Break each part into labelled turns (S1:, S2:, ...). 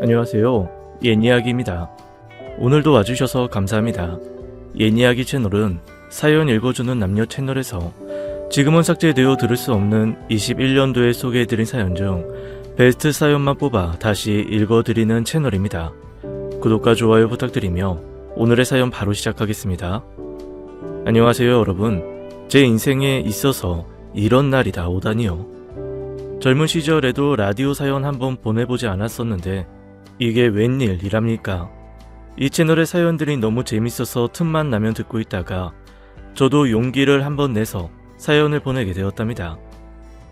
S1: 안녕하세요. 옛이야기입니다. 오늘도 와주셔서 감사합니다. 옛이야기 채널은 사연 읽어주는 남녀 채널에서 지금은 삭제되어 들을 수 없는 21년도에 소개해드린 사연 중 베스트 사연만 뽑아 다시 읽어드리는 채널입니다. 구독과 좋아요 부탁드리며 오늘의 사연 바로 시작하겠습니다. 안녕하세요 여러분. 제 인생에 있어서 이런 날이 다 오다니요. 젊은 시절에도 라디오 사연 한번 보내보지 않았었는데 이게 웬일이랍니까? 이 채널의 사연들이 너무 재밌어서 틈만 나면 듣고 있다가 저도 용기를 한번 내서 사연을 보내게 되었답니다.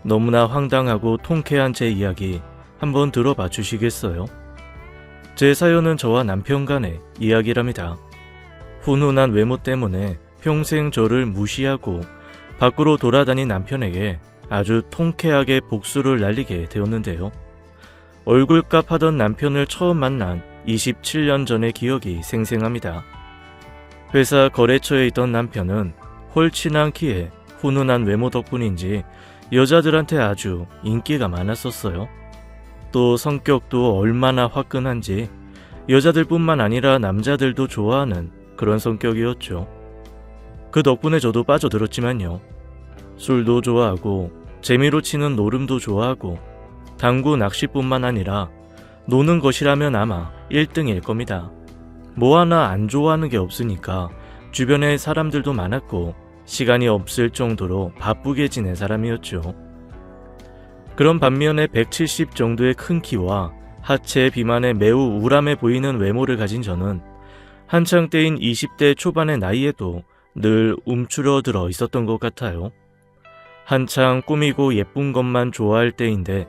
S1: 너무나 황당하고 통쾌한 제 이야기 한번 들어봐 주시겠어요? 제 사연은 저와 남편 간의 이야기랍니다. 훈훈한 외모 때문에 평생 저를 무시하고 밖으로 돌아다닌 남편에게 아주 통쾌하게 복수를 날리게 되었는데요. 얼굴값 하던 남편을 처음 만난 27년 전의 기억이 생생합니다. 회사 거래처에 있던 남편은 홀친한 키에 훈훈한 외모 덕분인지 여자들한테 아주 인기가 많았었어요. 또 성격도 얼마나 화끈한지 여자들뿐만 아니라 남자들도 좋아하는 그런 성격이었죠. 그 덕분에 저도 빠져들었지만요. 술도 좋아하고 재미로 치는 노름도 좋아하고 당구 낚시뿐만 아니라 노는 것이라면 아마 1등일 겁니다. 뭐 하나 안 좋아하는 게 없으니까 주변에 사람들도 많았고 시간이 없을 정도로 바쁘게 지낸 사람이었죠. 그런 반면에 170 정도의 큰 키와 하체 비만에 매우 우람해 보이는 외모를 가진 저는 한창 때인 20대 초반의 나이에도 늘 움츠러들어 있었던 것 같아요. 한창 꾸미고 예쁜 것만 좋아할 때인데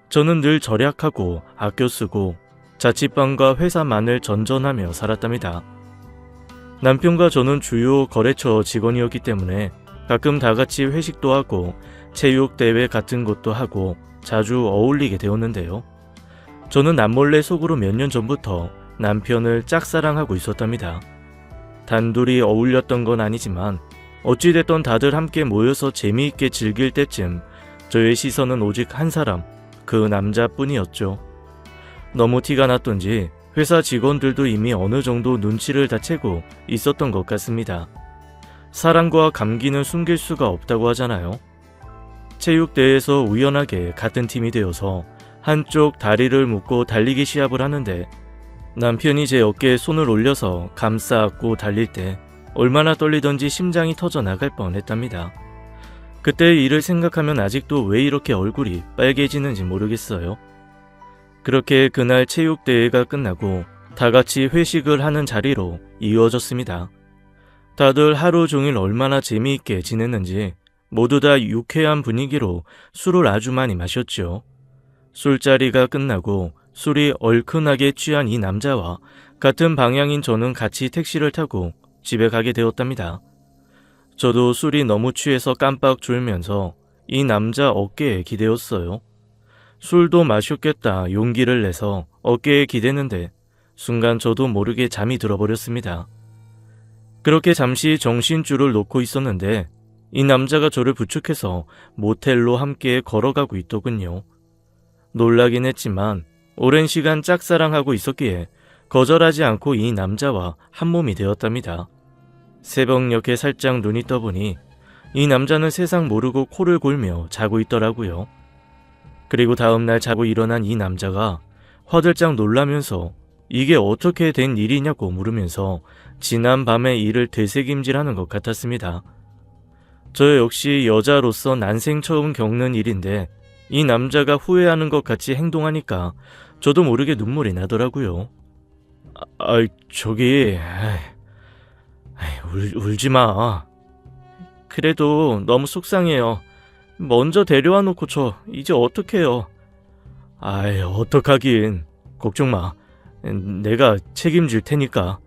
S1: 저는 늘 절약하고 아껴 쓰고 자취방과 회사만을 전전하며 살았답니다. 남편과 저는 주요 거래처 직원이었기 때문에 가끔 다같이 회식도 하고 체육대회 같은 것도 하고 자주 어울리게 되었는데요. 저는 남몰래 속으로 몇 년 전부터 남편을 짝사랑하고 있었답니다. 단둘이 어울렸던 건 아니지만 어찌됐던 다들 함께 모여서 재미있게 즐길 때쯤 저의 시선은 오직 한 사람, 그 남자뿐이었죠. 너무 티가 났던지 회사 직원들도 이미 어느 정도 눈치를 다 채고 있었던 것 같습니다. 사랑과 감기는 숨길 수가 없다고 하잖아요. 체육대회에서 우연하게 같은 팀이 되어서 한쪽 다리를 묶고 달리기 시합을 하는데 남편이 제 어깨에 손을 올려서 감싸 안고 달릴 때 얼마나 떨리던지 심장이 터져 나갈 뻔했답니다. 그때의 일을 생각하면 아직도 왜 이렇게 얼굴이 빨개지는지 모르겠어요. 그렇게 그날 체육대회가 끝나고 다같이 회식을 하는 자리로 이어졌습니다. 다들 하루 종일 얼마나 재미있게 지냈는지 모두 다 유쾌한 분위기로 술을 아주 많이 마셨죠. 술자리가 끝나고 술이 얼큰하게 취한 이 남자와 같은 방향인 저는 같이 택시를 타고 집에 가게 되었답니다. 저도 술이 너무 취해서 깜빡 졸면서 이 남자 어깨에 기대었어요. 술도 마셨겠다 용기를 내서 어깨에 기대는데 순간 저도 모르게 잠이 들어버렸습니다. 그렇게 잠시 정신줄을 놓고 있었는데 이 남자가 저를 부축해서 모텔로 함께 걸어가고 있더군요. 놀라긴 했지만 오랜 시간 짝사랑하고 있었기에 거절하지 않고 이 남자와 한몸이 되었답니다. 새벽녘에 살짝 눈이 떠보니 이 남자는 세상 모르고 코를 골며 자고 있더라고요. 그리고 다음날 자고 일어난 이 남자가 화들짝 놀라면서 이게 어떻게 된 일이냐고 물으면서 지난 밤의 일을 되새김질하는 것 같았습니다. 저 역시 여자로서 난생 처음 겪는 일인데 이 남자가 후회하는 것 같이 행동하니까 저도 모르게 눈물이 나더라고요. 저기... 울지 마. 그래도 너무 속상해요. 먼저 데려와 놓고 저 이제 어떡해요. 어떡하긴. 걱정 마. 내가 책임질 테니까.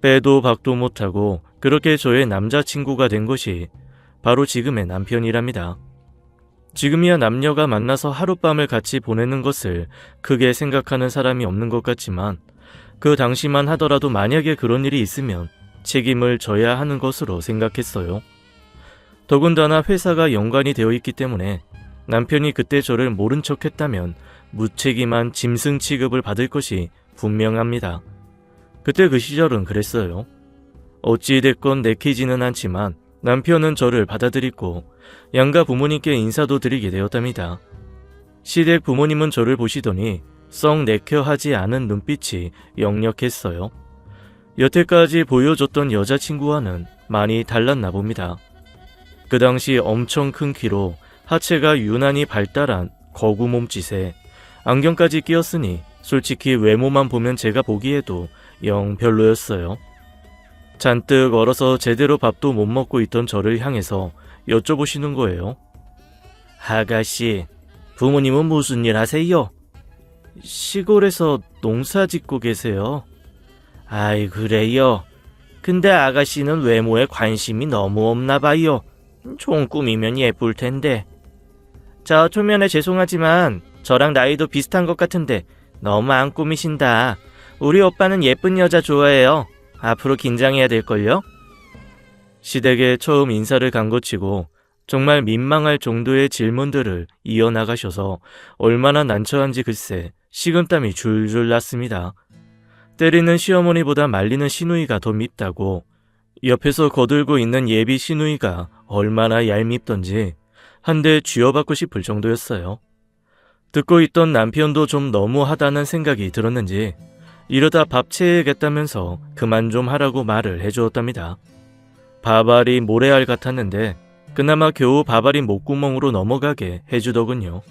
S1: 빼도 박도 못하고 그렇게 저의 남자친구가 된 것이 바로 지금의 남편이랍니다. 지금이야 남녀가 만나서 하룻밤을 같이 보내는 것을 크게 생각하는 사람이 없는 것 같지만 그 당시만 하더라도 만약에 그런 일이 있으면 책임을 져야 하는 것으로 생각했어요. 더군다나 회사가 연관이 되어 있기 때문에 남편이 그때 저를 모른 척 했다면 무책임한 짐승 취급을 받을 것이 분명합니다. 그때 그 시절은 그랬어요. 어찌됐건 내키지는 않지만 남편은 저를 받아들이고 양가 부모님께 인사도 드리게 되었답니다. 시댁 부모님은 저를 보시더니 썩 내켜 하지 않은 눈빛이 역력했어요. 여태까지 보여줬던 여자친구와는 많이 달랐나 봅니다. 그 당시 엄청 큰 키로 하체가 유난히 발달한 거구 몸짓에 안경까지 끼었으니 솔직히 외모만 보면 제가 보기에도 영 별로였어요. 잔뜩 얼어서 제대로 밥도 못 먹고 있던 저를 향해서 여쭤보시는 거예요. 아가씨, 부모님은 무슨 일 하세요? 시골에서 농사 짓고 계세요. 아이, 그래요? 근데 아가씨는 외모에 관심이 너무 없나 봐요. 좀 꾸미면 예쁠 텐데. 저 초면에 죄송하지만 저랑 나이도 비슷한 것 같은데 너무 안 꾸미신다. 우리 오빠는 예쁜 여자 좋아해요. 앞으로 긴장해야 될걸요? 시댁에 처음 인사를 간 것 치고 정말 민망할 정도의 질문들을 이어나가셔서 얼마나 난처한지 글쎄 식은땀이 줄줄 났습니다. 때리는 시어머니보다 말리는 시누이가 더 밉다고, 옆에서 거들고 있는 예비 시누이가 얼마나 얄밉던지 한 대 쥐어받고 싶을 정도였어요. 듣고 있던 남편도 좀 너무하다는 생각이 들었는지 이러다 밥 채야겠다면서 그만 좀 하라고 말을 해주었답니다. 밥알이 모래알 같았는데 그나마 겨우 밥알이 목구멍으로 넘어가게 해주더군요.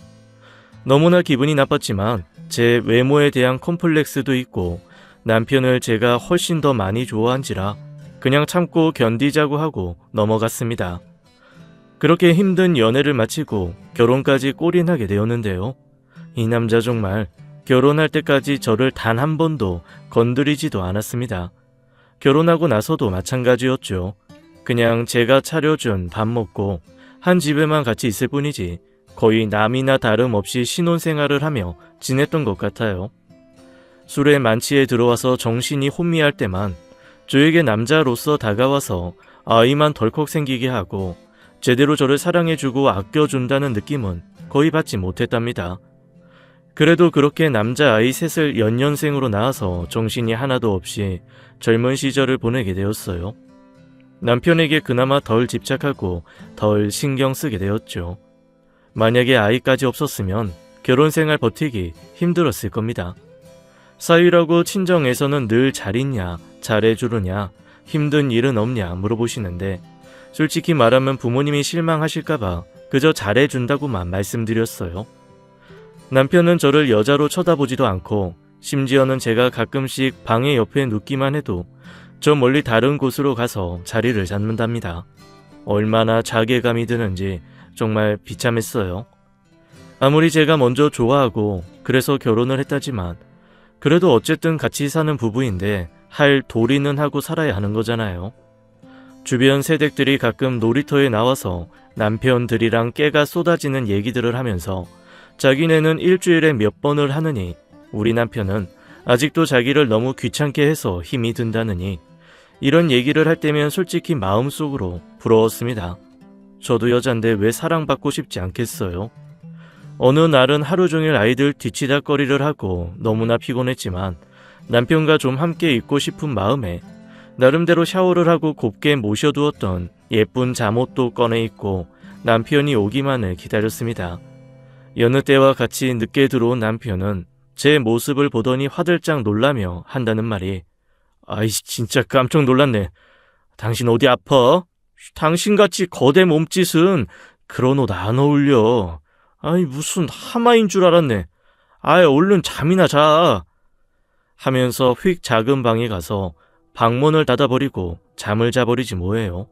S1: 너무나 기분이 나빴지만 제 외모에 대한 콤플렉스도 있고 남편을 제가 훨씬 더 많이 좋아한지라 그냥 참고 견디자고 하고 넘어갔습니다. 그렇게 힘든 연애를 마치고 결혼까지 골인하게 되었는데요. 이 남자 정말 결혼할 때까지 저를 단 한 번도 건드리지도 않았습니다. 결혼하고 나서도 마찬가지였죠. 그냥 제가 차려준 밥 먹고 한 집에만 같이 있을 뿐이지 거의 남이나 다름없이 신혼생활을 하며 지냈던 것 같아요. 술에 만취에 들어와서 정신이 혼미할 때만 저에게 남자로서 다가와서 아이만 덜컥 생기게 하고 제대로 저를 사랑해주고 아껴준다는 느낌은 거의 받지 못했답니다. 그래도 그렇게 남자아이 셋을 연년생으로 낳아서 정신이 하나도 없이 젊은 시절을 보내게 되었어요. 남편에게 그나마 덜 집착하고 덜 신경 쓰게 되었죠. 만약에 아이까지 없었으면 결혼생활 버티기 힘들었을 겁니다. 사위라고 친정에서는 늘 잘 있냐, 잘해주느냐, 힘든 일은 없냐 물어보시는데 솔직히 말하면 부모님이 실망하실까봐 그저 잘해준다고만 말씀드렸어요. 남편은 저를 여자로 쳐다보지도 않고 심지어는 제가 가끔씩 방의 옆에 눕기만 해도 저 멀리 다른 곳으로 가서 자리를 잡는답니다. 얼마나 자괴감이 드는지 정말 비참했어요. 아무리 제가 먼저 좋아하고 그래서 결혼을 했다지만 그래도 어쨌든 같이 사는 부부인데 할 도리는 하고 살아야 하는 거잖아요. 주변 세댁들이 가끔 놀이터에 나와서 남편들이랑 깨가 쏟아지는 얘기들을 하면서 자기네는 일주일에 몇 번을 하느니 우리 남편은 아직도 자기를 너무 귀찮게 해서 힘이 든다느니 이런 얘기를 할 때면 솔직히 마음속으로 부러웠습니다. 저도 여잔데 왜 사랑받고 싶지 않겠어요? 어느 날은 하루 종일 아이들 뒤치다꺼리를 하고 너무나 피곤했지만 남편과 좀 함께 있고 싶은 마음에 나름대로 샤워를 하고 곱게 모셔두었던 예쁜 잠옷도 꺼내 입고 남편이 오기만을 기다렸습니다. 여느 때와 같이 늦게 들어온 남편은 제 모습을 보더니 화들짝 놀라며 한다는 말이 아이씨 진짜 깜짝 놀랐네. 당신 어디 아파? 당신같이 거대 몸짓은 그런 옷 안 어울려. 아이 무슨 하마인 줄 알았네. 아이 얼른 잠이나 자. 하면서 휙 작은 방에 가서 방문을 닫아버리고 잠을 자버리지 뭐예요.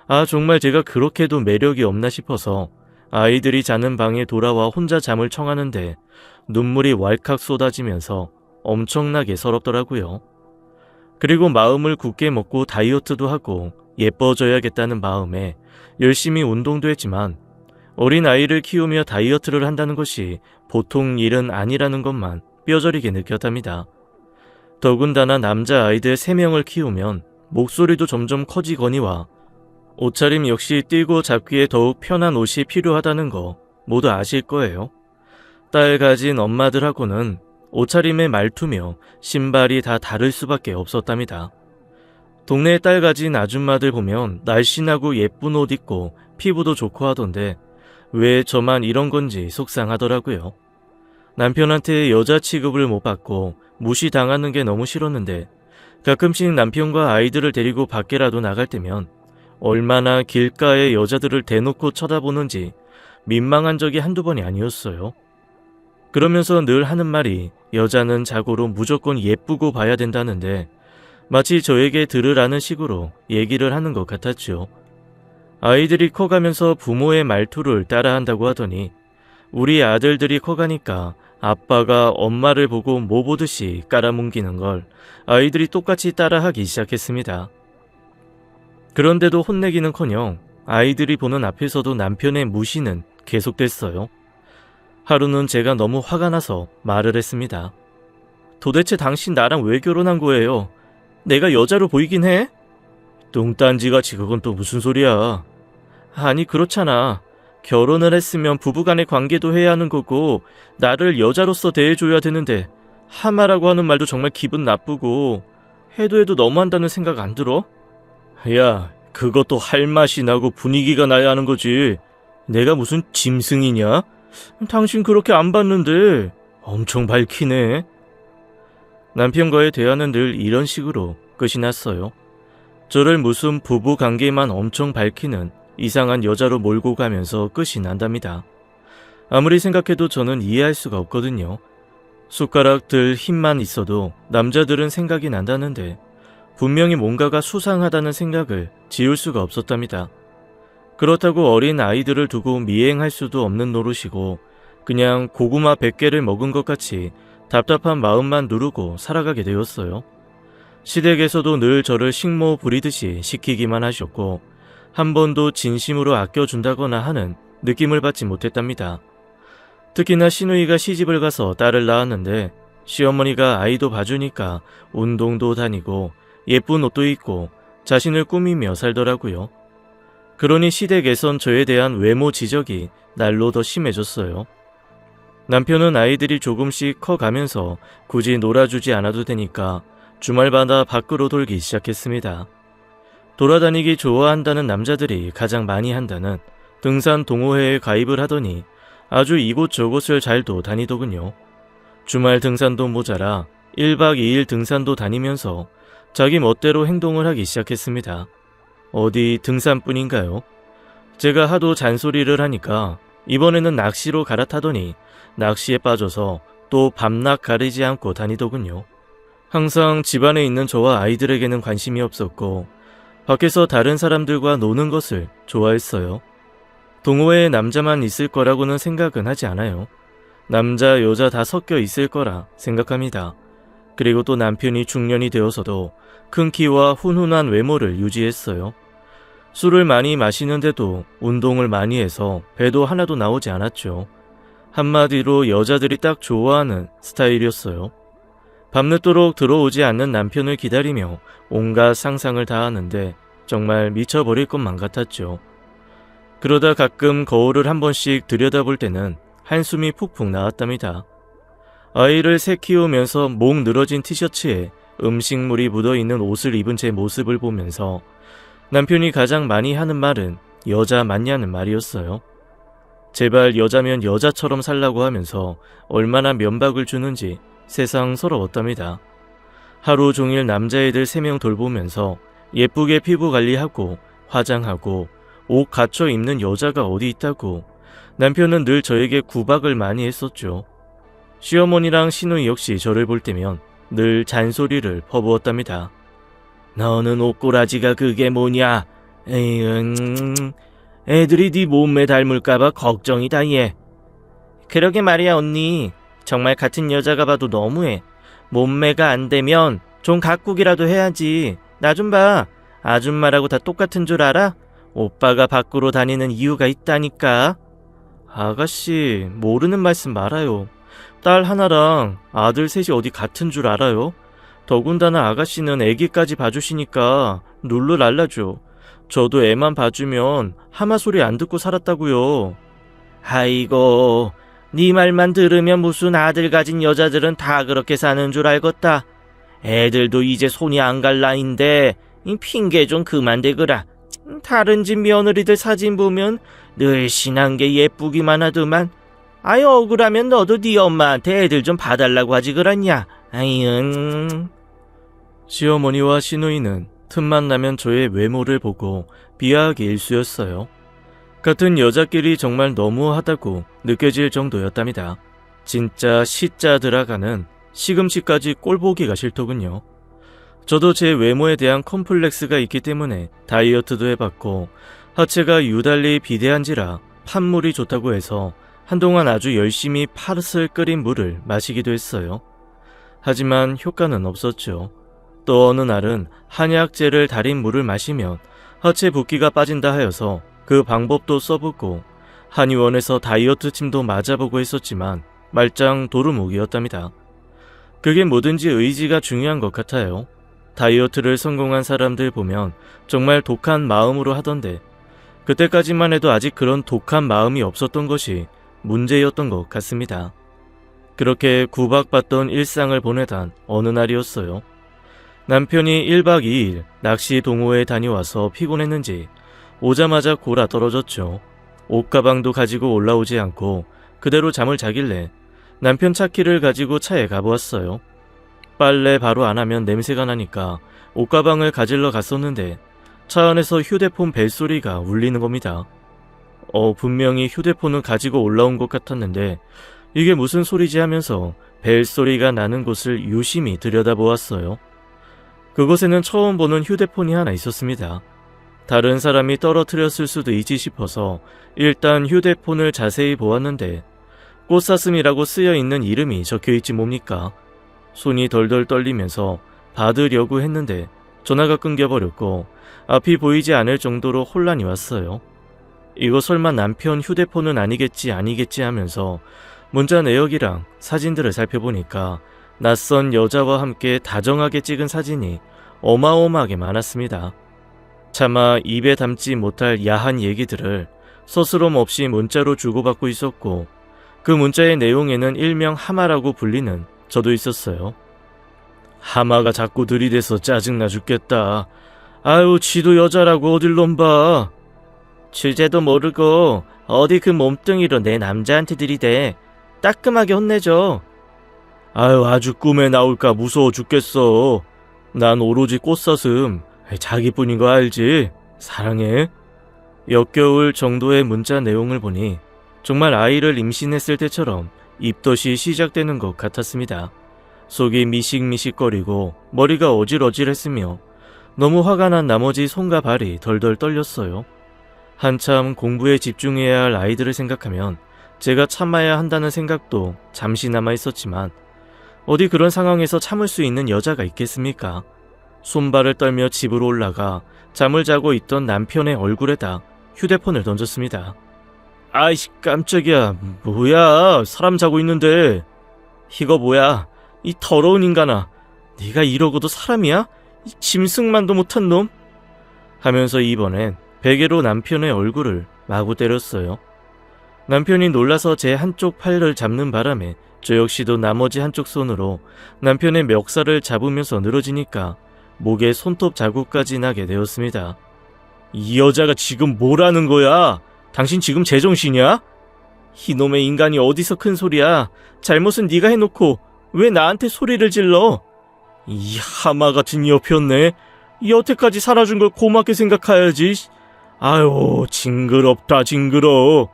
S1: 아 정말 제가 그렇게도 매력이 없나 싶어서 아이들이 자는 방에 돌아와 혼자 잠을 청하는데 눈물이 왈칵 쏟아지면서 엄청나게 서럽더라고요. 그리고 마음을 굳게 먹고 다이어트도 하고 예뻐져야겠다는 마음에 열심히 운동도 했지만 어린 아이를 키우며 다이어트를 한다는 것이 보통 일은 아니라는 것만 뼈저리게 느꼈답니다. 더군다나 남자아이들 3명을 키우면 목소리도 점점 커지거니와 옷차림 역시 뛰고 잡기에 더욱 편한 옷이 필요하다는 거 모두 아실 거예요. 딸 가진 엄마들하고는 옷차림의 말투며 신발이 다 다를 수밖에 없었답니다. 동네에 딸 가진 아줌마들 보면 날씬하고 예쁜 옷 입고 피부도 좋고 하던데 왜 저만 이런 건지 속상하더라고요. 남편한테 여자 취급을 못 받고 무시당하는 게 너무 싫었는데 가끔씩 남편과 아이들을 데리고 밖에라도 나갈 때면 얼마나 길가의 여자들을 대놓고 쳐다보는지 민망한 적이 한두 번이 아니었어요. 그러면서 늘 하는 말이 여자는 자고로 무조건 예쁘고 봐야 된다는데 마치 저에게 들으라는 식으로 얘기를 하는 것 같았죠. 아이들이 커가면서 부모의 말투를 따라한다고 하더니 우리 아들들이 커가니까 아빠가 엄마를 보고 뭐 보듯이 깔아뭉기는 걸 아이들이 똑같이 따라하기 시작했습니다. 그런데도 혼내기는커녕 아이들이 보는 앞에서도 남편의 무시는 계속됐어요. 하루는 제가 너무 화가 나서 말을 했습니다. 도대체 당신 나랑 왜 결혼한 거예요? 내가 여자로 보이긴 해? 뚱딴지같이 그건 또 무슨 소리야. 아니 그렇잖아. 결혼을 했으면 부부간의 관계도 해야 하는 거고 나를 여자로서 대해줘야 되는데 하마라고 하는 말도 정말 기분 나쁘고 해도 너무한다는 생각 안 들어? 야, 그것도 할 맛이 나고 분위기가 나야 하는 거지. 내가 무슨 짐승이냐? 당신 그렇게 안 봤는데 엄청 밝히네. 남편과의 대화는 늘 이런 식으로 끝이 났어요. 저를 무슨 부부 관계만 엄청 밝히는 이상한 여자로 몰고 가면서 끝이 난답니다. 아무리 생각해도 저는 이해할 수가 없거든요. 숟가락 들 힘만 있어도 남자들은 생각이 난다는데 분명히 뭔가가 수상하다는 생각을 지울 수가 없었답니다. 그렇다고 어린 아이들을 두고 미행할 수도 없는 노릇이고 그냥 고구마 100개를 먹은 것 같이 답답한 마음만 누르고 살아가게 되었어요. 시댁에서도 늘 저를 식모 부리듯이 시키기만 하셨고 한 번도 진심으로 아껴준다거나 하는 느낌을 받지 못했답니다. 특히나 시누이가 시집을 가서 딸을 낳았는데 시어머니가 아이도 봐주니까 운동도 다니고 예쁜 옷도 입고 자신을 꾸미며 살더라고요. 그러니 시댁에선 저에 대한 외모 지적이 날로 더 심해졌어요. 남편은 아이들이 조금씩 커가면서 굳이 놀아주지 않아도 되니까 주말마다 밖으로 돌기 시작했습니다. 돌아다니기 좋아한다는 남자들이 가장 많이 한다는 등산 동호회에 가입을 하더니 아주 이곳저곳을 잘도 다니더군요. 주말 등산도 모자라 1박 2일 등산도 다니면서 자기 멋대로 행동을 하기 시작했습니다. 어디 등산뿐인가요? 제가 하도 잔소리를 하니까 이번에는 낚시로 갈아타더니 낚시에 빠져서 또 밤낮 가리지 않고 다니더군요. 항상 집안에 있는 저와 아이들에게는 관심이 없었고 밖에서 다른 사람들과 노는 것을 좋아했어요. 동호회에 남자만 있을 거라고는 생각은 하지 않아요. 남자, 여자 다 섞여 있을 거라 생각합니다. 그리고 또 남편이 중년이 되어서도 큰 키와 훈훈한 외모를 유지했어요. 술을 많이 마시는데도 운동을 많이 해서 배도 하나도 나오지 않았죠. 한마디로 여자들이 딱 좋아하는 스타일이었어요. 밤늦도록 들어오지 않는 남편을 기다리며 온갖 상상을 다 하는데 정말 미쳐버릴 것만 같았죠. 그러다 가끔 거울을 한 번씩 들여다볼 때는 한숨이 푹푹 나왔답니다. 아이를 새 키우면서 목 늘어진 티셔츠에 음식물이 묻어있는 옷을 입은 제 모습을 보면서 남편이 가장 많이 하는 말은 여자 맞냐는 말이었어요. 제발 여자면 여자처럼 살라고 하면서 얼마나 면박을 주는지 세상 서러웠답니다. 하루 종일 남자애들 3명 돌보면서 예쁘게 피부 관리하고 화장하고 옷 갖춰 입는 여자가 어디 있다고 남편은 늘 저에게 구박을 많이 했었죠. 시어머니랑 시누이 역시 저를 볼 때면 늘 잔소리를 퍼부었답니다. 너는 옷꼬라지가 그게 뭐냐? 애들이 네 몸매 닮을까봐 걱정이다 얘. 그러게 말이야 언니. 정말 같은 여자가 봐도 너무해. 몸매가 안 되면 좀 가꾸기라도 해야지. 나 좀 봐. 아줌마라고 다 똑같은 줄 알아? 오빠가 밖으로 다니는 이유가 있다니까. 아가씨, 모르는 말씀 말아요. 딸 하나랑 아들 셋이 어디 같은 줄 알아요? 더군다나 아가씨는 애기까지 봐주시니까 룰루랄라죠. 저도 애만 봐주면 하마 소리 안 듣고 살았다고요. 아이고,
S2: 네 말만 들으면 무슨 아들 가진 여자들은 다 그렇게 사는 줄 알겠다. 애들도 이제 손이 안 갈 나이인데 이 핑계 좀 그만 대거라. 다른 집 며느리들 사진 보면 늘씬한 게 예쁘기만 하더만. 아이 억울하면 너도 네 엄마한테 애들 좀 봐달라고 하지 그랬냐. 아이응.
S1: 시어머니와 시누이는 틈만 나면 저의 외모를 보고 비하하기 일쑤였어요. 같은 여자끼리 정말 너무하다고 느껴질 정도였답니다. 진짜 시자 들어가는 시금치까지 꼴보기가 싫더군요. 저도 제 외모에 대한 컴플렉스가 있기 때문에 다이어트도 해봤고 하체가 유달리 비대한지라 판물이 좋다고 해서 한동안 아주 열심히 팥을 끓인 물을 마시기도 했어요. 하지만 효과는 없었죠. 또 어느 날은 한약재를 달인 물을 마시면 하체 붓기가 빠진다 하여서 그 방법도 써보고 한의원에서 다이어트 침도 맞아보고 했었지만 말짱 도루묵이었답니다. 그게 뭐든지 의지가 중요한 것 같아요. 다이어트를 성공한 사람들 보면 정말 독한 마음으로 하던데 그때까지만 해도 아직 그런 독한 마음이 없었던 것이 문제였던 것 같습니다. 그렇게 구박받던 일상을 보내던 어느 날이었어요. 남편이 1박 2일 낚시 동호회에 다녀와서 피곤했는지 오자마자 골아 떨어졌죠. 옷가방도 가지고 올라오지 않고 그대로 잠을 자길래 남편 차키를 가지고 차에 가보았어요. 빨래 바로 안 하면 냄새가 나니까 옷가방을 가질러 갔었는데 차 안에서 휴대폰 벨소리가 울리는 겁니다. 분명히 휴대폰은 가지고 올라온 것 같았는데 이게 무슨 소리지 하면서 벨소리가 나는 곳을 유심히 들여다보았어요. 그곳에는 처음 보는 휴대폰이 하나 있었습니다. 다른 사람이 떨어뜨렸을 수도 있지 싶어서 일단 휴대폰을 자세히 보았는데 꽃사슴이라고 쓰여있는 이름이 적혀있지 뭡니까. 손이 덜덜 떨리면서 받으려고 했는데 전화가 끊겨버렸고 앞이 보이지 않을 정도로 혼란이 왔어요. 이거 설마 남편 휴대폰은 아니겠지 하면서 문자 내역이랑 사진들을 살펴보니까 낯선 여자와 함께 다정하게 찍은 사진이 어마어마하게 많았습니다. 차마 입에 담지 못할 야한 얘기들을 서스럼 없이 문자로 주고받고 있었고 그 문자의 내용에는 일명 하마라고 불리는 저도 있었어요. 하마가 자꾸 들이대서 짜증나 죽겠다. 아유 지도 여자라고 어딜 놈 봐. 주제도 모르고 어디 그 몸뚱이로 내 남자한테 들이대. 따끔하게 혼내줘. 아유 아주 꿈에 나올까 무서워 죽겠어. 난 오로지 꽃사슴 자기뿐인 거 알지? 사랑해. 역겨울 정도의 문자 내용을 보니 정말 아이를 임신했을 때처럼 입덧이 시작되는 것 같았습니다. 속이 미식미식거리고 머리가 어질어질했으며 너무 화가 난 나머지 손과 발이 덜덜 떨렸어요. 한참 공부에 집중해야 할 아이들을 생각하면 제가 참아야 한다는 생각도 잠시 남아 있었지만 어디 그런 상황에서 참을 수 있는 여자가 있겠습니까? 손발을 떨며 집으로 올라가 잠을 자고 있던 남편의 얼굴에다 휴대폰을 던졌습니다. 아이씨 깜짝이야. 뭐야 사람 자고 있는데. 이거 뭐야 이 더러운 인간아. 네가 이러고도 사람이야? 이 짐승만도 못한 놈? 하면서 이번엔 베개로 남편의 얼굴을 마구 때렸어요. 남편이 놀라서 제 한쪽 팔을 잡는 바람에 저 역시도 나머지 한쪽 손으로 남편의 멱살을 잡으면서 늘어지니까 목에 손톱 자국까지 나게 되었습니다. 이 여자가 지금 뭐라는 거야? 당신 지금 제정신이야? 이놈의 인간이 어디서 큰 소리야? 잘못은 네가 해놓고 왜 나한테 소리를 질러? 이 하마 같은 여편네. 여태까지 살아준 걸 고맙게 생각해야지. 아유 징그럽다 징그러.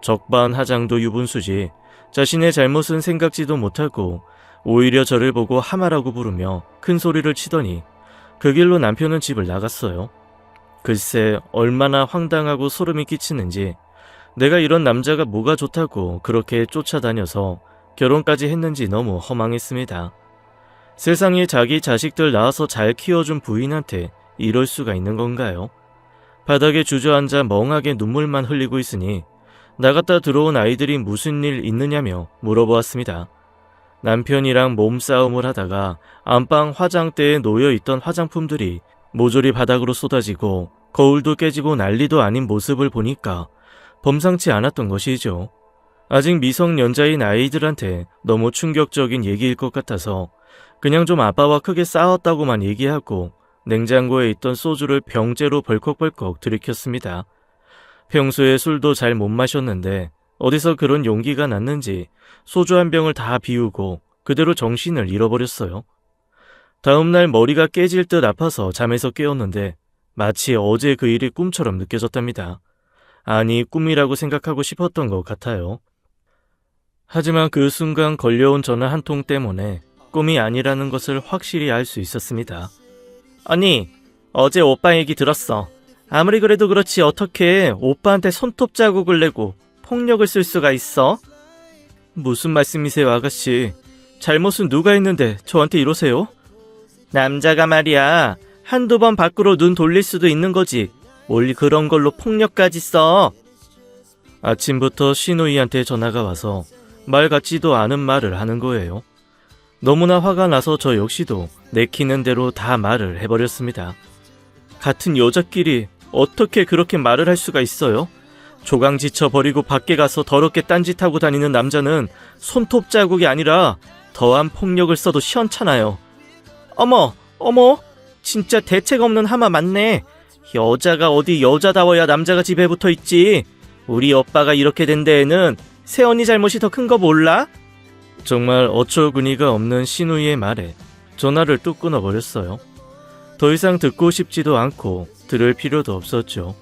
S1: 적반하장도 유분수지 자신의 잘못은 생각지도 못하고 오히려 저를 보고 하마라고 부르며 큰 소리를 치더니 그 길로 남편은 집을 나갔어요. 글쎄 얼마나 황당하고 소름이 끼치는지 내가 이런 남자가 뭐가 좋다고 그렇게 쫓아다녀서 결혼까지 했는지 너무 허망했습니다. 세상에 자기 자식들 낳아서 잘 키워준 부인한테 이럴 수가 있는 건가요? 바닥에 주저앉아 멍하게 눈물만 흘리고 있으니 나갔다 들어온 아이들이 무슨 일 있느냐며 물어보았습니다. 남편이랑 몸싸움을 하다가 안방 화장대에 놓여있던 화장품들이 모조리 바닥으로 쏟아지고 거울도 깨지고 난리도 아닌 모습을 보니까 범상치 않았던 것이죠. 아직 미성년자인 아이들한테 너무 충격적인 얘기일 것 같아서 그냥 좀 아빠와 크게 싸웠다고만 얘기하고 냉장고에 있던 소주를 병째로 벌컥벌컥 들이켰습니다. 평소에 술도 잘 못 마셨는데 어디서 그런 용기가 났는지 소주 한 병을 다 비우고 그대로 정신을 잃어버렸어요. 다음날 머리가 깨질 듯 아파서 잠에서 깨었는데 마치 어제 그 일이 꿈처럼 느껴졌답니다. 아니, 꿈이라고 생각하고 싶었던 것 같아요. 하지만 그 순간 걸려온 전화 한 통 때문에 꿈이 아니라는 것을 확실히 알 수 있었습니다.
S2: 언니, 어제 오빠 얘기 들었어. 아무리 그래도 그렇지 어떻게 오빠한테 손톱 자국을 내고 폭력을 쓸 수가 있어?
S1: 무슨 말씀이세요, 아가씨? 잘못은 누가 했는데 저한테 이러세요?
S2: 남자가 말이야, 한두 번 밖으로 눈 돌릴 수도 있는 거지. 뭘 그런 걸로 폭력까지 써?
S1: 아침부터 신우이한테 전화가 와서 말 같지도 않은 말을 하는 거예요. 너무나 화가 나서 저 역시도 내키는 대로 다 말을 해버렸습니다. 같은 여자끼리 어떻게 그렇게 말을 할 수가 있어요? 조강 지쳐 버리고 밖에 가서 더럽게 딴짓하고 다니는 남자는 손톱 자국이 아니라 더한 폭력을 써도 시원찮아요.
S2: 어머, 진짜 대책 없는 하마 맞네. 여자가 어디 여자다워야 남자가 집에 붙어 있지. 우리 오빠가 이렇게 된 데에는 새언니 잘못이 더 큰 거 몰라?
S1: 정말 어처구니가 없는 신우이의 말에 전화를 뚝 끊어버렸어요. 더 이상 듣고 싶지도 않고 들을 필요도 없었죠.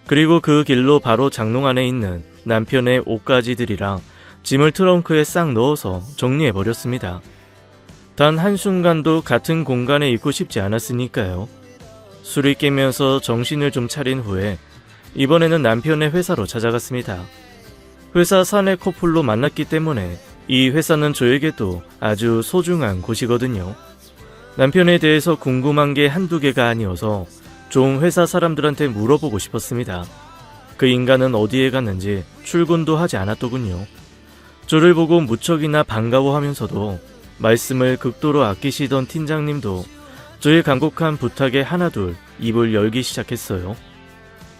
S1: 그리고 그 길로 바로 장롱 안에 있는 남편의 옷가지들이랑 짐을 트렁크에 싹 넣어서 정리해버렸습니다. 단 한순간도 같은 공간에 있고 싶지 않았으니까요. 술이 깨면서 정신을 좀 차린 후에 이번에는 남편의 회사로 찾아갔습니다. 회사 사내 커플로 만났기 때문에 이 회사는 저에게도 아주 소중한 곳이거든요. 남편에 대해서 궁금한 게 한두 개가 아니어서 좀 회사 사람들한테 물어보고 싶었습니다. 그 인간은 어디에 갔는지 출근도 하지 않았더군요. 저를 보고 무척이나 반가워하면서도 말씀을 극도로 아끼시던 팀장님도 저의 간곡한 부탁에 하나둘 입을 열기 시작했어요.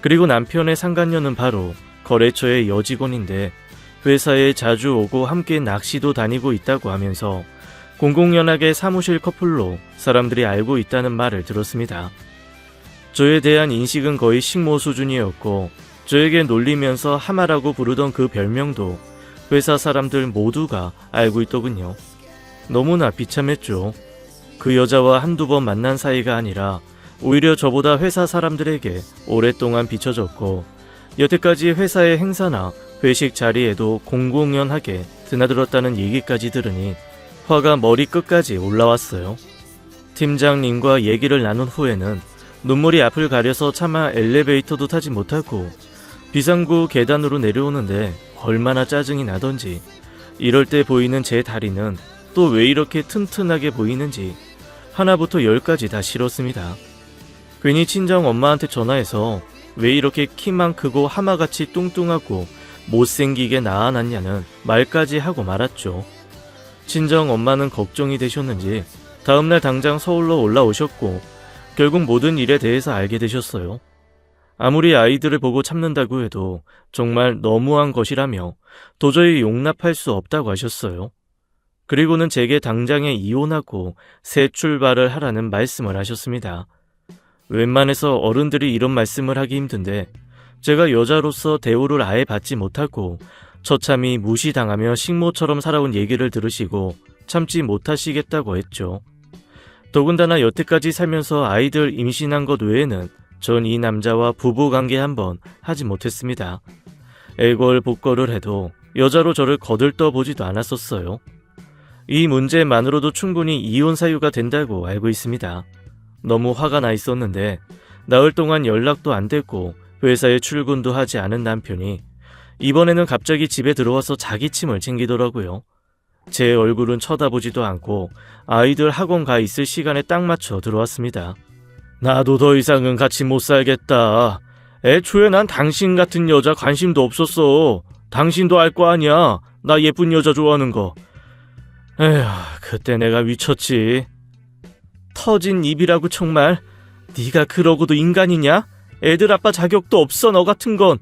S1: 그리고 남편의 상간녀는 바로 거래처의 여직원인데 회사에 자주 오고 함께 낚시도 다니고 있다고 하면서 공공연하게 사무실 커플로 사람들이 알고 있다는 말을 들었습니다. 저에 대한 인식은 거의 식모 수준이었고 저에게 놀리면서 하마라고 부르던 그 별명도 회사 사람들 모두가 알고 있더군요. 너무나 비참했죠. 그 여자와 한두 번 만난 사이가 아니라 오히려 저보다 회사 사람들에게 오랫동안 비춰졌고 여태까지 회사의 행사나 회식 자리에도 공공연하게 드나들었다는 얘기까지 들으니 화가 머리 끝까지 올라왔어요. 팀장님과 얘기를 나눈 후에는 눈물이 앞을 가려서 차마 엘리베이터도 타지 못하고 비상구 계단으로 내려오는데 얼마나 짜증이 나던지 이럴 때 보이는 제 다리는 또 왜 이렇게 튼튼하게 보이는지 하나부터 열까지 다 싫었습니다. 괜히 친정 엄마한테 전화해서 왜 이렇게 키만 크고 하마같이 뚱뚱하고 못생기게 낳아놨냐는 말까지 하고 말았죠. 친정 엄마는 걱정이 되셨는지 다음날 당장 서울로 올라오셨고 결국 모든 일에 대해서 알게 되셨어요. 아무리 아이들을 보고 참는다고 해도 정말 너무한 것이라며 도저히 용납할 수 없다고 하셨어요. 그리고는 제게 당장에 이혼하고 새 출발을 하라는 말씀을 하셨습니다. 웬만해서 어른들이 이런 말씀을 하기 힘든데 제가 여자로서 대우를 아예 받지 못하고 처참히 무시당하며 식모처럼 살아온 얘기를 들으시고 참지 못하시겠다고 했죠. 더군다나 여태까지 살면서 아이들 임신한 것 외에는 전 이 남자와 부부관계 한번 하지 못했습니다. 애걸복걸을 해도 여자로 저를 거들떠보지도 않았었어요. 이 문제만으로도 충분히 이혼 사유가 된다고 알고 있습니다. 너무 화가 나 있었는데 나흘 동안 연락도 안 됐고 회사에 출근도 하지 않은 남편이 이번에는 갑자기 집에 들어와서 자기 침을 챙기더라고요. 제 얼굴은 쳐다보지도 않고 아이들 학원 가 있을 시간에 딱 맞춰 들어왔습니다. 나도 더 이상은 같이 못 살겠다. 애초에 난 당신 같은 여자 관심도 없었어. 당신도 알 거 아니야. 나 예쁜 여자 좋아하는 거. 에휴, 그때 내가 미쳤지. 터진 입이라고 정말. 네가 그러고도 인간이냐? 애들 아빠 자격도 없어 너 같은 건.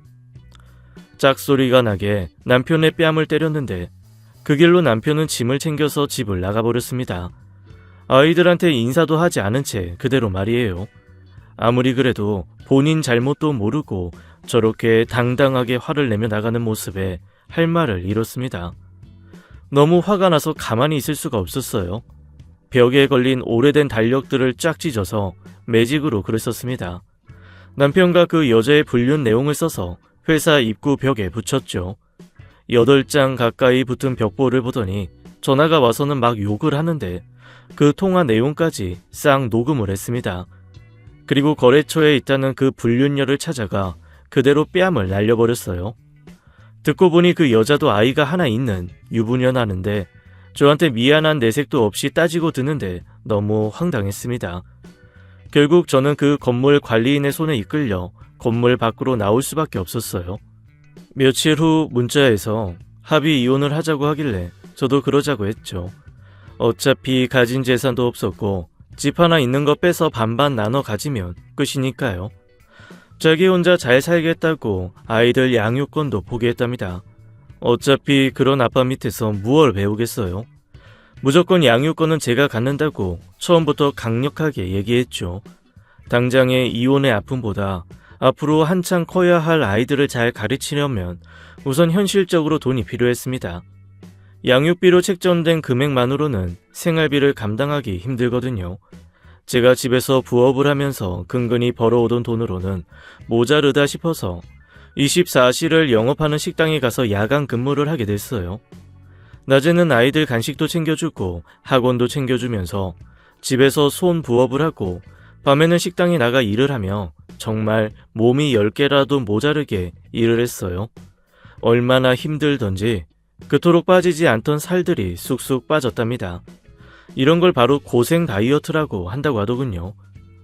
S1: 짝소리가 나게 남편의 뺨을 때렸는데 그 길로 남편은 짐을 챙겨서 집을 나가버렸습니다. 아이들한테 인사도 하지 않은 채 그대로 말이에요. 아무리 그래도 본인 잘못도 모르고 저렇게 당당하게 화를 내며 나가는 모습에 할 말을 잃었습니다. 너무 화가 나서 가만히 있을 수가 없었어요. 벽에 걸린 오래된 달력들을 쫙 찢어서 매직으로 글을 썼습니다. 남편과 그 여자의 불륜 내용을 써서 회사 입구 벽에 붙였죠. 8장 가까이 붙은 벽보를 보더니 전화가 와서는 막 욕을 하는데 그 통화 내용까지 싹 녹음을 했습니다. 그리고 거래처에 있다는 그 불륜녀를 찾아가 그대로 뺨을 날려버렸어요. 듣고 보니 그 여자도 아이가 하나 있는 유부녀나는데 저한테 미안한 내색도 없이 따지고 드는데 너무 황당했습니다. 결국 저는 그 건물 관리인의 손에 이끌려 건물 밖으로 나올 수밖에 없었어요. 며칠 후 문자에서 합의 이혼을 하자고 하길래 저도 그러자고 했죠. 어차피 가진 재산도 없었고 집 하나 있는 거 빼서 반반 나눠 가지면 끝이니까요. 자기 혼자 잘 살겠다고 아이들 양육권도 포기했답니다. 어차피 그런 아빠 밑에서 무얼 배우겠어요. 무조건 양육권은 제가 갖는다고 처음부터 강력하게 얘기했죠. 당장의 이혼의 아픔보다 앞으로 한창 커야 할 아이들을 잘 가르치려면 우선 현실적으로 돈이 필요했습니다. 양육비로 책정된 금액만으로는 생활비를 감당하기 힘들거든요. 제가 집에서 부업을 하면서 근근히 벌어오던 돈으로는 모자르다 싶어서 24시를 영업하는 식당에 가서 야간 근무를 하게 됐어요. 낮에는 아이들 간식도 챙겨주고 학원도 챙겨주면서 집에서 손 부업을 하고 밤에는 식당에 나가 일을 하며 정말 몸이 10개라도 모자르게 일을 했어요. 얼마나 힘들던지 그토록 빠지지 않던 살들이 쑥쑥 빠졌답니다. 이런 걸 바로 고생 다이어트라고 한다고 하더군요.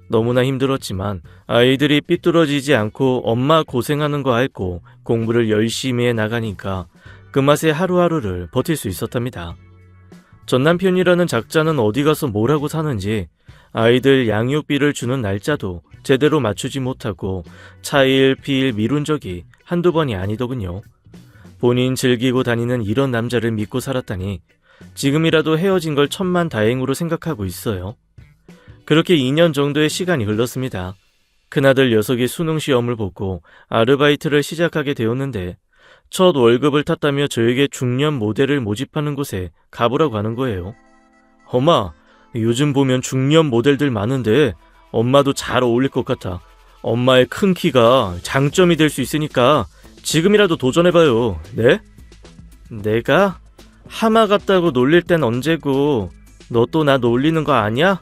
S1: 너무나 힘들었지만 아이들이 삐뚤어지지 않고 엄마 고생하는 거 알고 공부를 열심히 해 나가니까 그 맛에 하루하루를 버틸 수 있었답니다. 전 남편이라는 작자는 어디 가서 뭘 하고 사는지 아이들 양육비를 주는 날짜도 제대로 맞추지 못하고 차일 피일 미룬 적이 한두 번이 아니더군요. 본인 즐기고 다니는 이런 남자를 믿고 살았다니 지금이라도 헤어진 걸 천만다행으로 생각하고 있어요. 그렇게 2년 정도의 시간이 흘렀습니다. 큰아들 녀석이 수능 시험을 보고 아르바이트를 시작하게 되었는데 첫 월급을 탔다며 저에게 중년 모델을 모집하는 곳에 가보라고 하는 거예요. 엄마, 요즘 보면 중년 모델들 많은데 엄마도 잘 어울릴 것 같아. 엄마의 큰 키가 장점이 될 수 있으니까 지금이라도 도전해봐요. 네? 내가? 하마 같다고 놀릴 땐 언제고 너 또 나 놀리는 거 아니야?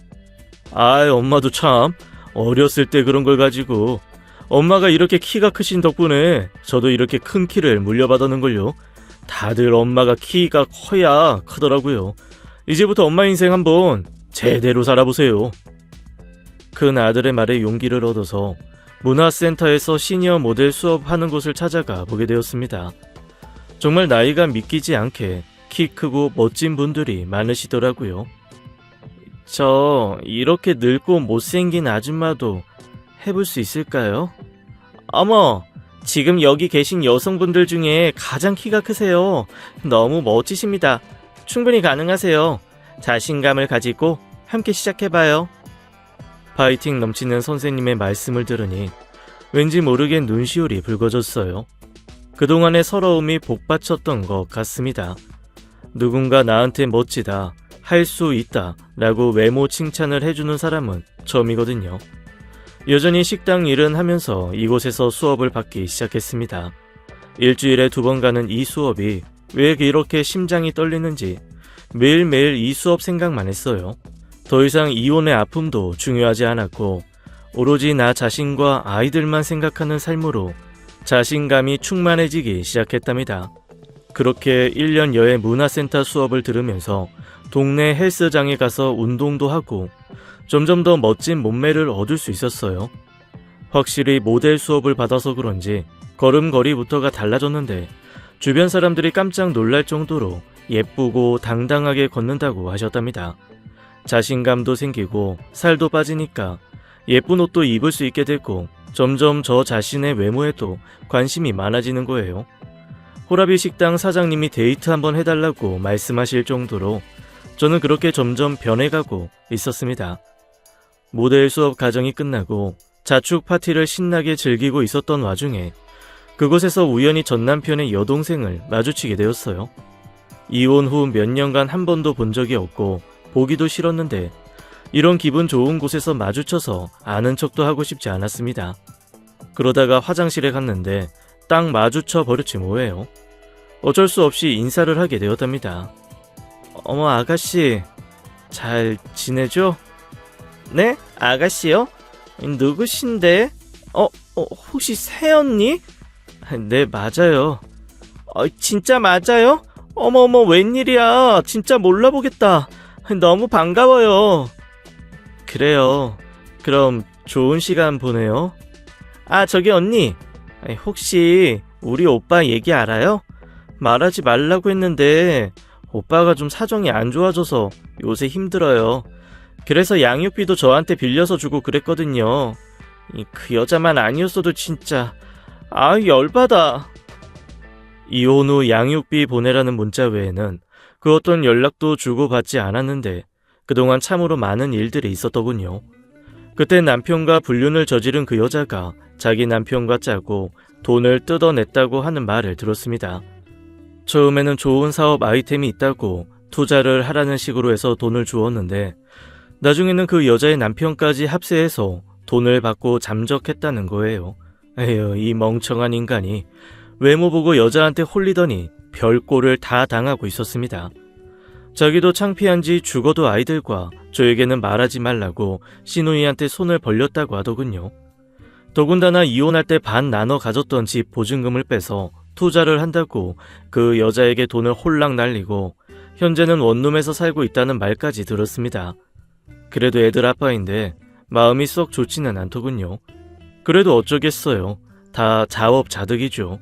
S1: 아이, 엄마도 참 어렸을 때 그런 걸 가지고 엄마가 이렇게 키가 크신 덕분에 저도 이렇게 큰 키를 물려받았는걸요. 다들 엄마가 키가 커야 크더라고요. 이제부터 엄마 인생 한번 제대로 살아보세요. 큰 아들의 말에 용기를 얻어서 문화센터에서 시니어 모델 수업하는 곳을 찾아가 보게 되었습니다. 정말 나이가 믿기지 않게 키 크고 멋진 분들이 많으시더라고요. 저 이렇게 늙고 못생긴 아줌마도 해볼 수 있을까요? 어머, 지금 여기 계신 여성분들 중에 가장 키가 크세요. 너무 멋지십니다. 충분히 가능하세요. 자신감을 가지고 함께 시작해봐요. 파이팅 넘치는 선생님의 말씀을 들으니 왠지 모르게 눈시울이 붉어졌어요. 그동안의 서러움이 복받쳤던 것 같습니다. 누군가 나한테 멋지다, 할 수 있다 라고 외모 칭찬을 해주는 사람은 처음이거든요. 여전히 식당 일은 하면서 이곳에서 수업을 받기 시작했습니다. 일주일에 2번 가는 이 수업이 왜 이렇게 심장이 떨리는지 매일매일 이 수업 생각만 했어요. 더 이상 이혼의 아픔도 중요하지 않았고 오로지 나 자신과 아이들만 생각하는 삶으로 자신감이 충만해지기 시작했답니다. 그렇게 1년여의 문화센터 수업을 들으면서 동네 헬스장에 가서 운동도 하고 점점 더 멋진 몸매를 얻을 수 있었어요. 확실히 모델 수업을 받아서 그런지 걸음걸이부터가 달라졌는데 주변 사람들이 깜짝 놀랄 정도로 예쁘고 당당하게 걷는다고 하셨답니다. 자신감도 생기고 살도 빠지니까 예쁜 옷도 입을 수 있게 됐고 점점 저 자신의 외모에도 관심이 많아지는 거예요. 호라비 식당 사장님이 데이트 한번 해달라고 말씀하실 정도로 저는 그렇게 점점 변해가고 있었습니다. 모델 수업 과정이 끝나고 자축 파티를 신나게 즐기고 있었던 와중에 그곳에서 우연히 전 남편의 여동생을 마주치게 되었어요. 이혼 후 몇 년간 한 번도 본 적이 없고 보기도 싫었는데 이런 기분 좋은 곳에서 마주쳐서 아는 척도 하고 싶지 않았습니다. 그러다가 화장실에 갔는데 딱 마주쳐 버렸지 뭐예요. 어쩔 수 없이 인사를 하게 되었답니다. 어머 아가씨, 잘 지내죠? 네? 아가씨요? 누구신데? 혹시 새언니? 네, 맞아요. 진짜 맞아요? 어머어머, 웬일이야. 진짜 몰라보겠다. 너무 반가워요. 그래요. 그럼 좋은 시간 보내요. 저기 언니. 혹시 우리 오빠 얘기 알아요? 말하지 말라고 했는데 오빠가 좀 사정이 안 좋아져서 요새 힘들어요. 그래서 양육비도 저한테 빌려서 주고 그랬거든요. 그 여자만 아니었어도 진짜 열받아. 이혼 후 양육비 보내라는 문자 외에는 그 어떤 연락도 주고받지 않았는데 그동안 참으로 많은 일들이 있었더군요. 그때 남편과 불륜을 저지른 그 여자가 자기 남편과 짜고 돈을 뜯어냈다고 하는 말을 들었습니다. 처음에는 좋은 사업 아이템이 있다고 투자를 하라는 식으로 해서 돈을 주었는데 나중에는 그 여자의 남편까지 합세해서 돈을 받고 잠적했다는 거예요. 에휴, 이 멍청한 인간이 외모 보고 여자한테 홀리더니 별꼴을 다 당하고 있었습니다. 자기도 창피한지 죽어도 아이들과 저에게는 말하지 말라고 시누이한테 손을 벌렸다고 하더군요. 더군다나 이혼할 때 반 나눠 가졌던 집 보증금을 빼서 투자를 한다고 그 여자에게 돈을 홀랑 날리고 현재는 원룸에서 살고 있다는 말까지 들었습니다. 그래도 애들 아빠인데 마음이 썩 좋지는 않더군요. 그래도 어쩌겠어요. 다 자업자득이죠.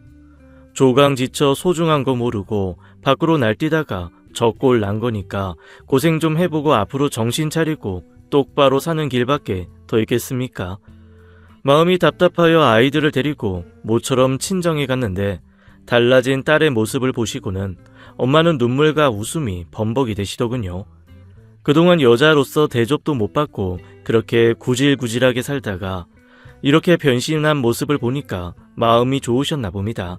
S1: 조강 지쳐 소중한 거 모르고 밖으로 날뛰다가 저꼴 난 거니까 고생 좀 해보고 앞으로 정신 차리고 똑바로 사는 길밖에 더 있겠습니까? 마음이 답답하여 아이들을 데리고 모처럼 친정에 갔는데 달라진 딸의 모습을 보시고는 엄마는 눈물과 웃음이 범벅이 되시더군요. 그동안 여자로서 대접도 못 받고 그렇게 구질구질하게 살다가 이렇게 변신한 모습을 보니까 마음이 좋으셨나 봅니다.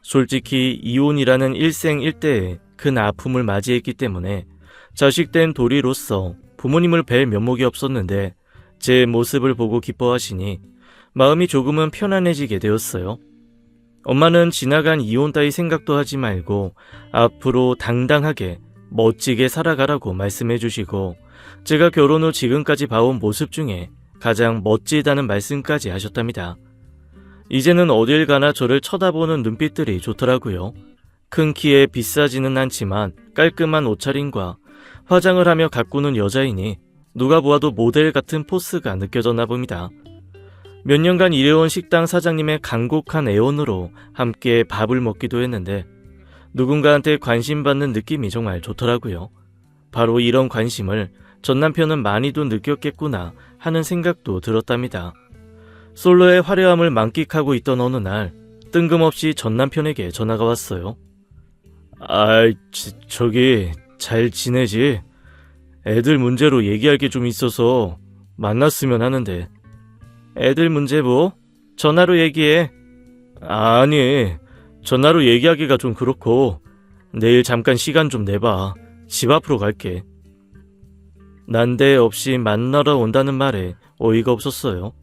S1: 솔직히 이혼이라는 일생일대의 큰 아픔을 맞이했기 때문에 자식된 도리로서 부모님을 뵐 면목이 없었는데 제 모습을 보고 기뻐하시니 마음이 조금은 편안해지게 되었어요. 엄마는 지나간 이혼 따위 생각도 하지 말고 앞으로 당당하게 멋지게 살아가라고 말씀해 주시고 제가 결혼 후 지금까지 봐온 모습 중에 가장 멋지다는 말씀까지 하셨답니다. 이제는 어딜 가나 저를 쳐다보는 눈빛들이 좋더라고요. 큰 키에 비싸지는 않지만 깔끔한 옷차림과 화장을 하며 가꾸는 여자이니 누가 보아도 모델 같은 포스가 느껴졌나 봅니다. 몇 년간 일해온 식당 사장님의 간곡한 애원으로 함께 밥을 먹기도 했는데 누군가한테 관심받는 느낌이 정말 좋더라고요. 바로 이런 관심을 전 남편은 많이도 느꼈겠구나 하는 생각도 들었답니다. 솔로의 화려함을 만끽하고 있던 어느 날 뜬금없이 전 남편에게 전화가 왔어요. 저기 잘 지내지? 애들 문제로 얘기할 게 좀 있어서 만났으면 하는데. 애들 문제 뭐? 전화로 얘기해. 아니, 전화로 얘기하기가 좀 그렇고 내일 잠깐 시간 좀 내봐. 집 앞으로 갈게. 난데없이 만나러 온다는 말에 어이가 없었어요.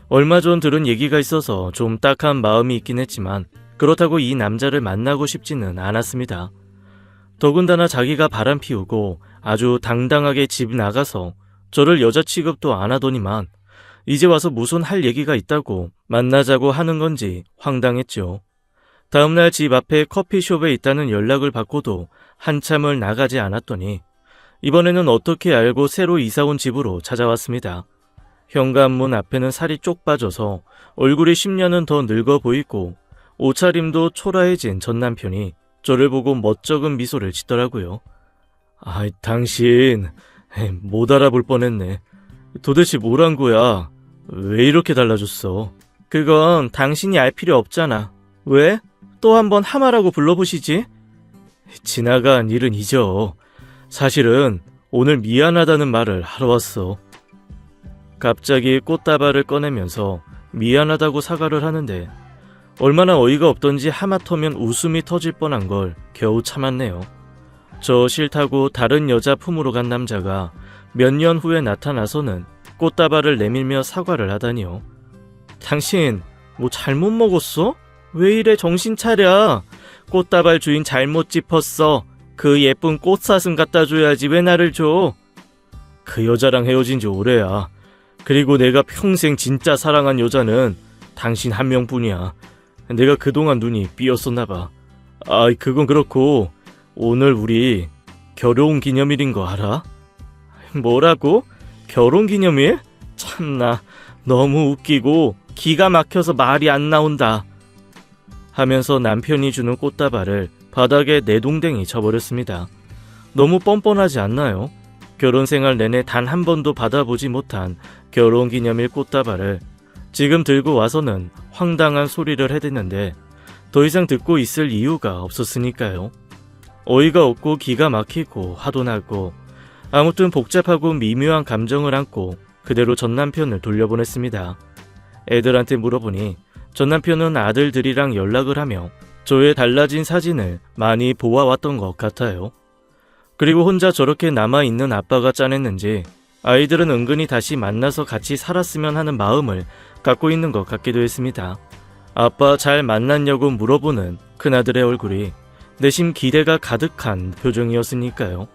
S1: 얼마 전 들은 얘기가 있어서 좀 딱한 마음이 있긴 했지만 그렇다고 이 남자를 만나고 싶지는 않았습니다. 더군다나 자기가 바람 피우고 아주 당당하게 집 나가서 저를 여자 취급도 안 하더니만 이제 와서 무슨 할 얘기가 있다고 만나자고 하는 건지 황당했죠. 다음날 집 앞에 커피숍에 있다는 연락을 받고도 한참을 나가지 않았더니 이번에는 어떻게 알고 새로 이사온 집으로 찾아왔습니다. 현관문 앞에는 살이 쪽 빠져서 얼굴이 10년은 더 늙어 보이고 옷차림도 초라해진 전 남편이 저를 보고 멋쩍은 미소를 짓더라고요. 당신 못 알아볼 뻔했네. 도대체 뭘 한 거야? 왜 이렇게 달라졌어? 그건 당신이 알 필요 없잖아. 왜? 또 한번 하마라고 불러보시지. 지나간 일은 잊어. 사실은 오늘 미안하다는 말을 하러 왔어. 갑자기 꽃다발을 꺼내면서 미안하다고 사과를 하는데 얼마나 어이가 없던지 하마터면 웃음이 터질 뻔한 걸 겨우 참았네요. 저 싫다고 다른 여자 품으로 간 남자가 몇 년 후에 나타나서는 꽃다발을 내밀며 사과를 하다니요. 당신 뭐 잘못 먹었어? 왜 이래 정신 차려. 꽃다발 주인 잘못 짚었어. 그 예쁜 꽃사슴 갖다 줘야지 왜 나를 줘. 그 여자랑 헤어진 지 오래야. 그리고 내가 평생 진짜 사랑한 여자는 당신 한 명뿐이야. 내가 그동안 눈이 삐었었나 봐. 그건 그렇고 오늘 우리 결혼 기념일인 거 알아? 뭐라고? 결혼 기념일? 참나 너무 웃기고 기가 막혀서 말이 안 나온다. 하면서 남편이 주는 꽃다발을 바닥에 내동댕이 쳐버렸습니다. 너무 뻔뻔하지 않나요? 결혼 생활 내내 단 한 번도 받아보지 못한 결혼 기념일 꽃다발을 지금 들고 와서는 황당한 소리를 해댔는데 더 이상 듣고 있을 이유가 없었으니까요. 어이가 없고 기가 막히고 화도 나고 아무튼 복잡하고 미묘한 감정을 안고 그대로 전남편을 돌려보냈습니다. 애들한테 물어보니 전남편은 아들들이랑 연락을 하며 저의 달라진 사진을 많이 보아왔던 것 같아요. 그리고 혼자 저렇게 남아있는 아빠가 짠했는지 아이들은 은근히 다시 만나서 같이 살았으면 하는 마음을 갖고 있는 것 같기도 했습니다. 아빠 잘 만났냐고 물어보는 큰아들의 얼굴이 내심 기대가 가득한 표정이었으니까요.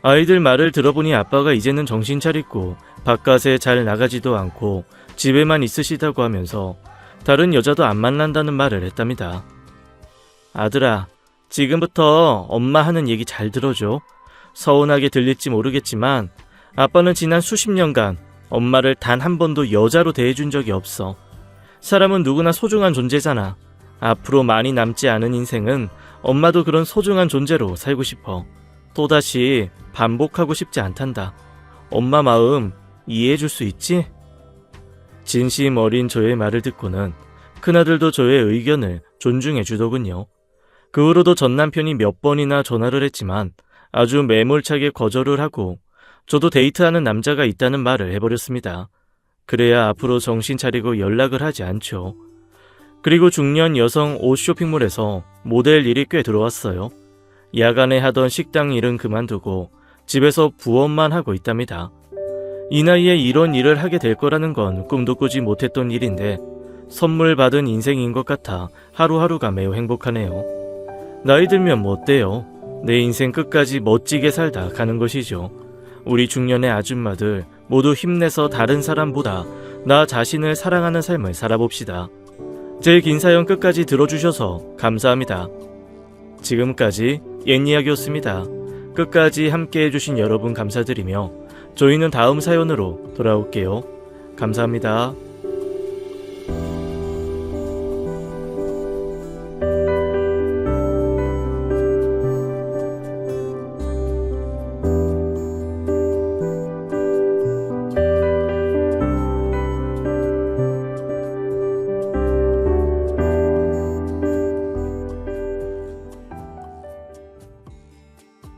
S1: 아이들 말을 들어보니 아빠가 이제는 정신 차리고 바깥에 잘 나가지도 않고 집에만 있으시다고 하면서 다른 여자도 안 만난다는 말을 했답니다. 아들아, 지금부터 엄마 하는 얘기 잘 들어줘. 서운하게 들릴지 모르겠지만 아빠는 지난 수십 년간 엄마를 단 한 번도 여자로 대해준 적이 없어. 사람은 누구나 소중한 존재잖아. 앞으로 많이 남지 않은 인생은 엄마도 그런 소중한 존재로 살고 싶어. 또다시 반복하고 싶지 않단다. 엄마 마음 이해해줄 수 있지? 진심 어린 저의 말을 듣고는 큰아들도 저의 의견을 존중해 주더군요. 그 후로도 전 남편이 몇 번이나 전화를 했지만 아주 매몰차게 거절을 하고 저도 데이트하는 남자가 있다는 말을 해버렸습니다. 그래야 앞으로 정신 차리고 연락을 하지 않죠. 그리고 중년 여성 옷 쇼핑몰에서 모델 일이 꽤 들어왔어요. 야간에 하던 식당 일은 그만두고 집에서 부업만 하고 있답니다. 이 나이에 이런 일을 하게 될 거라는 건 꿈도 꾸지 못했던 일인데 선물 받은 인생인 것 같아 하루하루가 매우 행복하네요. 나이 들면 뭐 어때요? 내 인생 끝까지 멋지게 살다 가는 것이죠. 우리 중년의 아줌마들 모두 힘내서 다른 사람보다 나 자신을 사랑하는 삶을 살아봅시다. 제 긴 사연 끝까지 들어주셔서 감사합니다. 지금까지 옛이야기였습니다. 끝까지 함께 해주신 여러분 감사드리며 저희는 다음 사연으로 돌아올게요. 감사합니다.